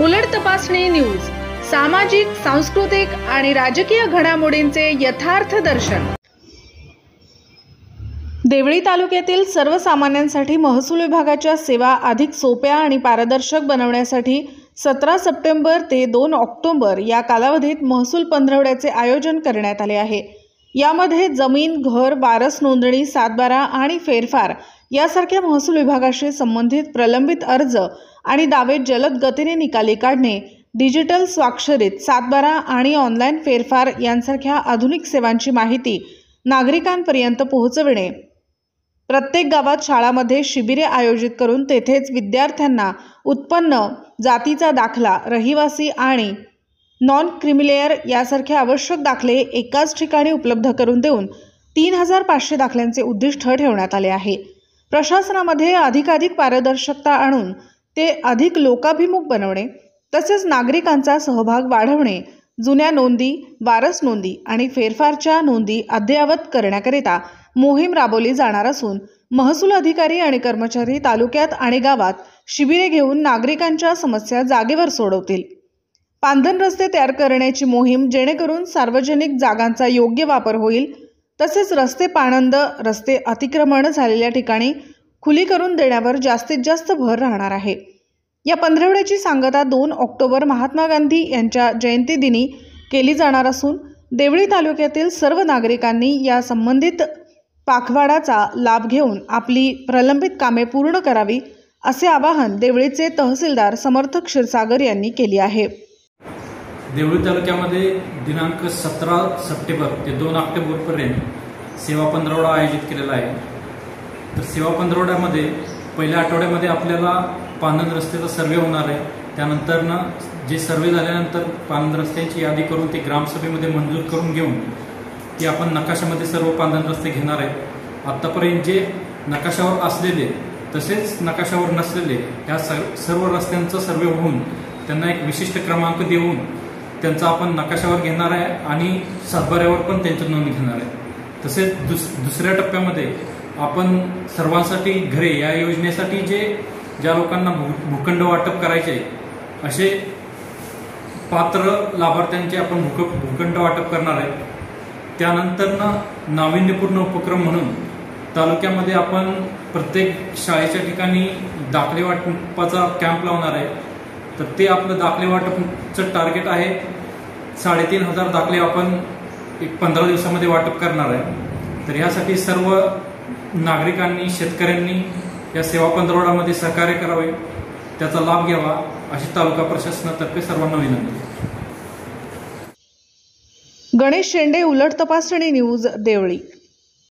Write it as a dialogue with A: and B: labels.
A: उलट तपासणी न्यूज, सामाजिक, सांस्कृतिक आणि राजकीय घडामोडींचे यथार्थ दर्शन। देवळी तालुक्यातील सर्वसामान्यांसाठी महसूल विभागाच्या सेवा अधिक सोप्या आणि पारदर्शक बनवण्यासाठी 17 सप्टेंबर ते 2 ऑक्टोबर या कालावधीत महसूल पंधरवड्याचे आयोजन करण्यात आले आहे। यामध्ये जमीन, घर, वारस नोंदणी, 7/12 आणि फेरफार यासारख्या महसूल विभागाशी संबंधित प्रलंबित अर्ज आणि दावे जलद गतीने निकाली काढणे, डिजिटल स्वाक्षरीत 7/12 आणि ऑनलाईन फेरफार यांसारख्या आधुनिक सेवांची माहिती नागरिकांपर्यंत पोहोचविणे, प्रत्येक गावात शाळांमध्ये शिबिरे आयोजित करून तेथेच विद्यार्थ्यांना उत्पन्न, जातीचा दाखला, रहिवासी आणि नॉन क्रिमिलेअर यासारखे आवश्यक दाखले एकाच ठिकाणी उपलब्ध करून देऊन 3500 दाखल्यांचे उद्दिष्ट ठेवण्यात आले आहे। प्रशासनामध्ये अधिकाधिक पारदर्शकता आणून ते अधिक लोकाभिमुख बनवणे तसेच नागरिकांचा सहभाग वाढवणे, जुन्या नोंदी, वारस नोंदी आणि फेरफारच्या नोंदी अद्ययावत करण्याकरिता मोहीम राबवली जाणार असून महसूल अधिकारी आणि कर्मचारी तालुक्यात आणि गावात शिबिरे घेऊन नागरिकांच्या समस्या जागेवर सोडवतील। पांधन रस्ते तयार करण्याची मोहीम जेणेकरून सार्वजनिक जागांचा योग्य वापर होईल तसेच रस्ते पाणंद, रस्ते अतिक्रमण झालेल्या ठिकाणी खुली करून देण्यावर जास्तीत जास्त भर राहणार आहे। या पंधरवड्याची सांगता 2 ऑक्टोबर महात्मा गांधी यांच्या जयंती दिनी केली जाणार असून देवळी तालुक्यातील सर्व नागरिकांनी या संबंधित पाखवाडाचा लाभ घेऊन आपली प्रलंबित कामे पूर्ण करावी असे आवाहन देवळीचे तहसीलदार समर्थ क्षीरसागर यांनी केले आहे।
B: देवळी तालुक्यामध्ये दिनांक 17 सप्टेंबर ते 2 ऑक्टोबर पर्यंत सेवा पंधरवडा आयोजित केलेला आहे। तर सेवा पंधरवड्यामध्ये पहिल्या आठवड्यामध्ये आपल्याला पांधन रस्त्याचा सर्वे होणार आहे। त्यानंतर जे सर्वे झाल्यानंतर पांधन रस्त्यांची यादी करून ते ग्रामसभेमध्ये मंजूर करून घेऊन ती आपण नकाशामध्ये सर्व पांधन रस्ते घेणार आहे। आतापर्यंत जे नकाशावर असलेले तसेच नकाशावर नसलेले या सर्व रस्त्यांचा सर्वे होऊन त्यांना एक विशिष्ट क्रमांक देऊन त्यांचा आपण नकाशावर घेणार आहे आणि 7/12 पण त्यांची नोंद घेणार आहे। तसेच दुसऱ्या टप्प्यामध्ये आपण सर्वांसाठी घरे या योजनेसाठी ज्या लोकांना भूखंड वाटप करायचे असे पात्र लाभार्थ्यांचे आपण भूखंड वाटप करणार आहे। त्यानंतर नाविन्यपूर्ण उपक्रम म्हणून तालुक्यामध्ये आपण प्रत्येक शाळेच्या ठिकाणी दाखले वाटपाचा कॅम्प लावणार आहे। तर ते आपलं दाखले वाटपचं टार्गेट आहे 3500 दाखले आपण 15 दिवसामध्ये वाटप करणार आहे। तर यासाठी सर्व नागरिकांनी, शेतकऱ्यांनी या सेवा पंधरवड्यामध्ये सहकार्य करावे, त्याचा लाभ घ्यावा अशी तालुका प्रशासनातर्फे सर्वांना विनंती।
A: गणेश शेंडे, उलट तपासणी न्यूज, देवळी।